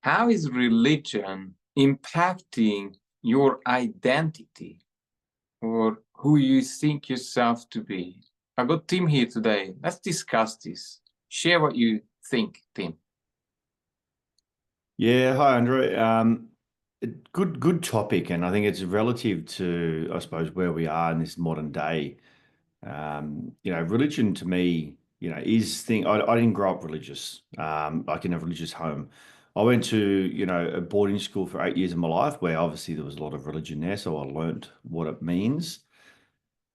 how is religion impacting your identity or who you think yourself to be? I got Tim here today. Let's discuss this. Share what you think, Tim. Yeah, hi Andre. Good topic, and I think it's relative to, I suppose, where we are in this modern day. Religion to me, is thing. I didn't grow up religious, like in a religious home. I went to, a boarding school for 8 years of my life, where obviously there was a lot of religion there, so I learnt what it means.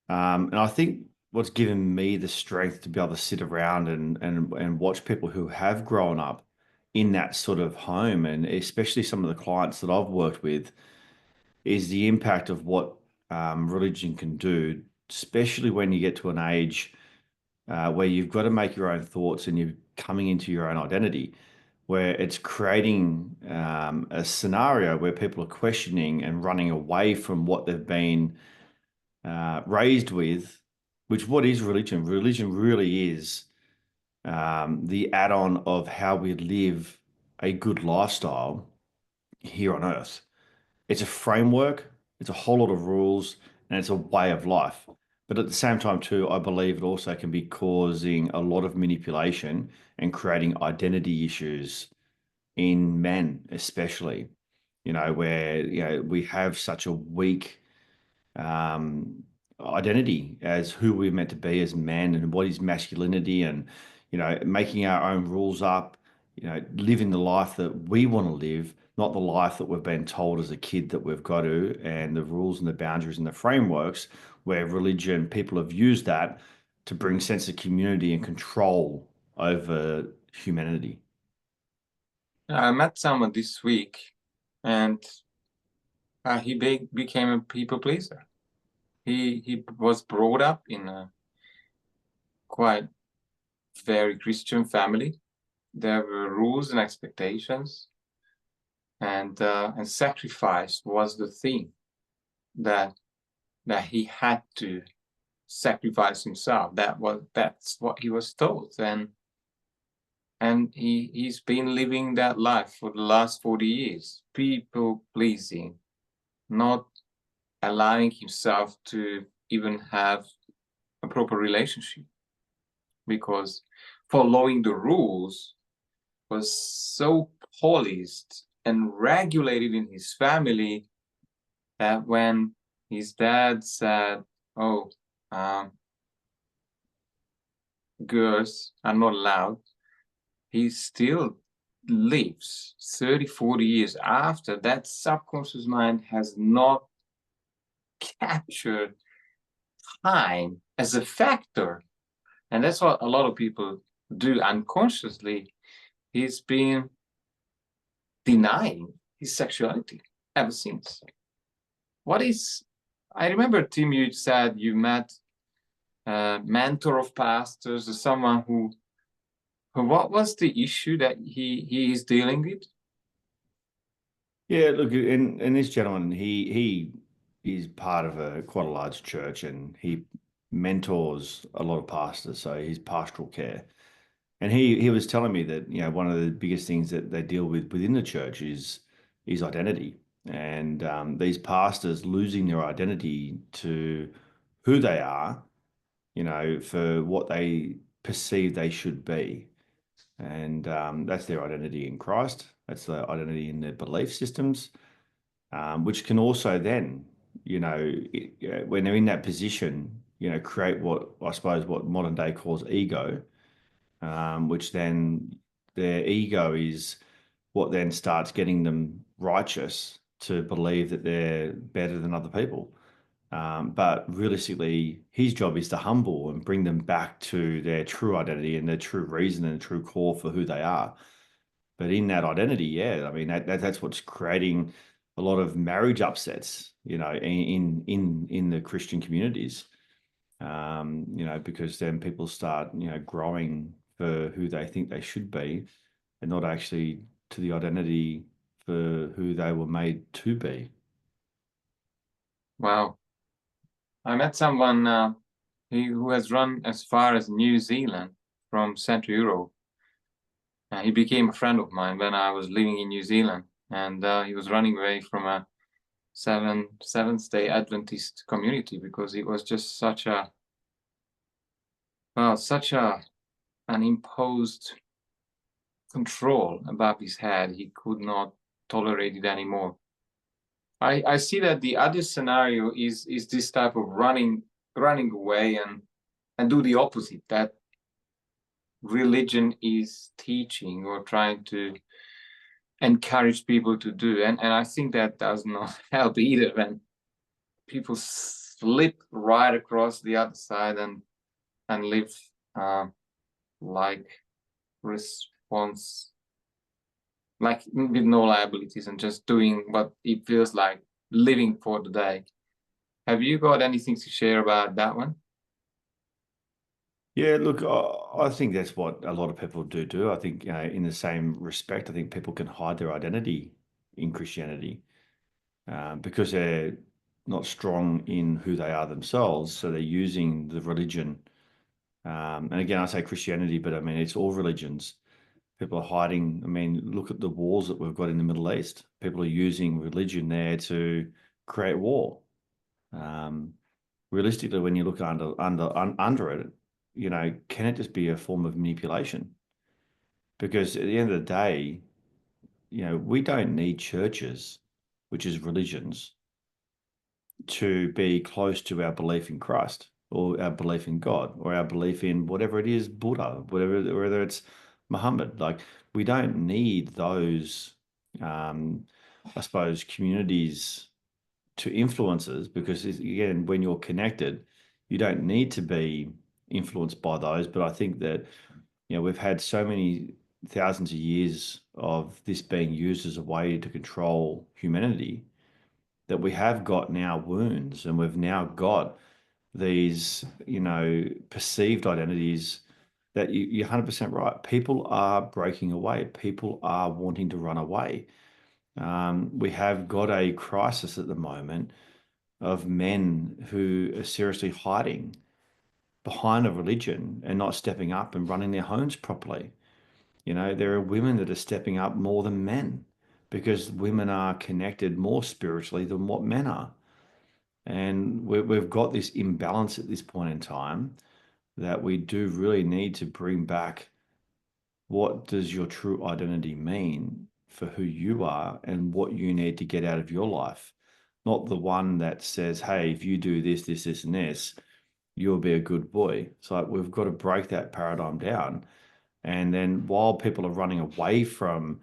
And I think what's given me the strength to be able to sit around and watch people who have grown up in that sort of home, and especially some of the clients that I've worked with, is the impact of what religion can do, especially when you get to an age where you've got to make your own thoughts and you're coming into your own identity, where it's creating a scenario where people are questioning and running away from what they've been raised with, which what is religion? Religion really is the add-on of how we live a good lifestyle here on earth. It's a framework, it's a whole lot of rules, and it's a way of life. But at the same time, too, I believe it also can be causing a lot of manipulation and creating identity issues in men, especially, where, we have such a weak um, identity as who we're meant to be as men and what is masculinity, and making our own rules up, living the life that we want to live, not the life that we've been told as a kid that we've got to, and the rules and the boundaries and the frameworks where religion, people have used that to bring sense of community and control over humanity. I met someone this week, and he became a people pleaser. He was brought up in a quite very Christian family. There were rules and expectations, and sacrifice was the thing that he had to sacrifice himself. That's what he was told, and he's been living that life for the last 40 years, people pleasing, not allowing himself to even have a proper relationship, because following the rules was so policed and regulated in his family that when his dad said, "Oh, girls are not allowed," he still lives 30, 40 years after. That subconscious mind has not captured time as a factor. And that's what a lot of people do unconsciously. He's been denying his sexuality ever since. I remember, Tim, you said you met a mentor of pastors or someone who what was the issue that he is dealing with? Yeah, look, and this gentleman, he is part of quite a large church, and he mentors a lot of pastors, so he's pastoral care. And he was telling me that, one of the biggest things that they deal with within the church is identity, and these pastors losing their identity to who they are, for what they perceive they should be. And that's their identity in Christ. That's their identity in their belief systems, which can also then, when they're in that position, create what I suppose what modern day calls ego, which then their ego is what then starts getting them righteous to believe that they're better than other people. But realistically, his job is to humble and bring them back to their true identity and their true reason and true core for who they are. But in that identity, yeah, I mean that's what's creating a lot of marriage upsets, in the Christian communities. Because then people start, growing for who they think they should be, and not actually to the identity for who they were made to be. Wow. I met someone who has run as far as New Zealand from Central Europe. He became a friend of mine when I was living in New Zealand, and he was running away from a Seventh-day Adventist community because it was just such a an imposed control above his head. He could not tolerate it anymore. I see that the other scenario is this type of running away and do the opposite that religion is teaching or trying to encourage people to do, and I think that does not help either when people slip right across the other side and live like response, like with no liabilities and just doing what it feels like, living for the day. Have you got anything to share about that one? Yeah, look, I think that's what a lot of people do. I think, in the same respect, I think people can hide their identity in Christianity because they're not strong in who they are themselves. So they're using the religion. And again, I say Christianity, but I mean, it's all religions. People are hiding. I mean, look at the wars that we've got in the Middle East. People are using religion there to create war. Um, Realistically, when you look under it, can it just be a form of manipulation? Because at the end of the day, we don't need churches, which is religions, to be close to our belief in Christ or our belief in God or our belief in whatever it is, Buddha, whether it's Muhammad. Like, we don't need those, I suppose, communities to influences, because again, when you're connected, you don't need to be influenced by those. But I think that, we've had so many thousands of years of this being used as a way to control humanity that we have got now wounds, and we've now got these, perceived identities that you're 100% right. People are breaking away. People are wanting to run away. We have got a crisis at the moment of men who are seriously hiding behind a religion and not stepping up and running their homes properly. There are women that are stepping up more than men because women are connected more spiritually than what men are. And we've got this imbalance at this point in time that we do really need to bring back. What does your true identity mean for who you are and what you need to get out of your life? Not the one that says, hey, if you do this, this, this, and this, you'll be a good boy. So we've got to break that paradigm down. And then while people are running away from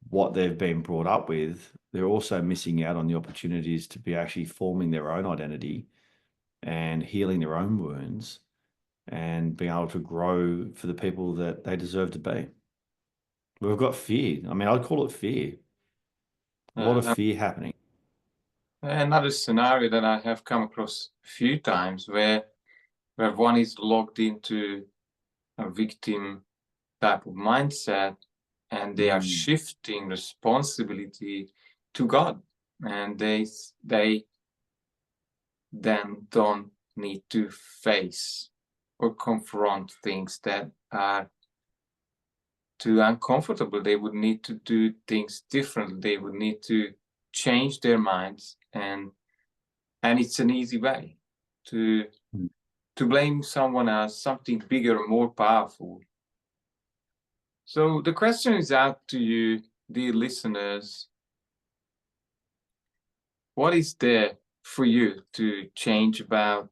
what they've been brought up with, they're also missing out on the opportunities to be actually forming their own identity and healing their own wounds and being able to grow for the people that they deserve to be. We've got fear. I mean, I'd call it fear. A lot of Uh, fear happening. Another scenario that I have come across a few times where one is locked into a victim type of mindset and they are Mm. shifting responsibility to God, and they then don't need to face or confront things that are too uncomfortable. They would need to do things differently. They would need to change their minds, and it's an easy way to Mm. blame someone else, something bigger, more powerful. So the question is out to you, dear listeners. What is there for you to change about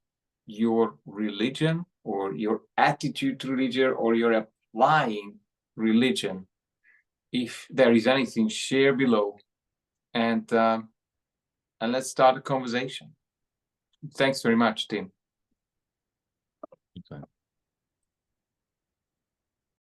your religion or your attitude to religion or your applying religion? If there is anything, share below, and let's start a conversation. Thanks very much, Tim.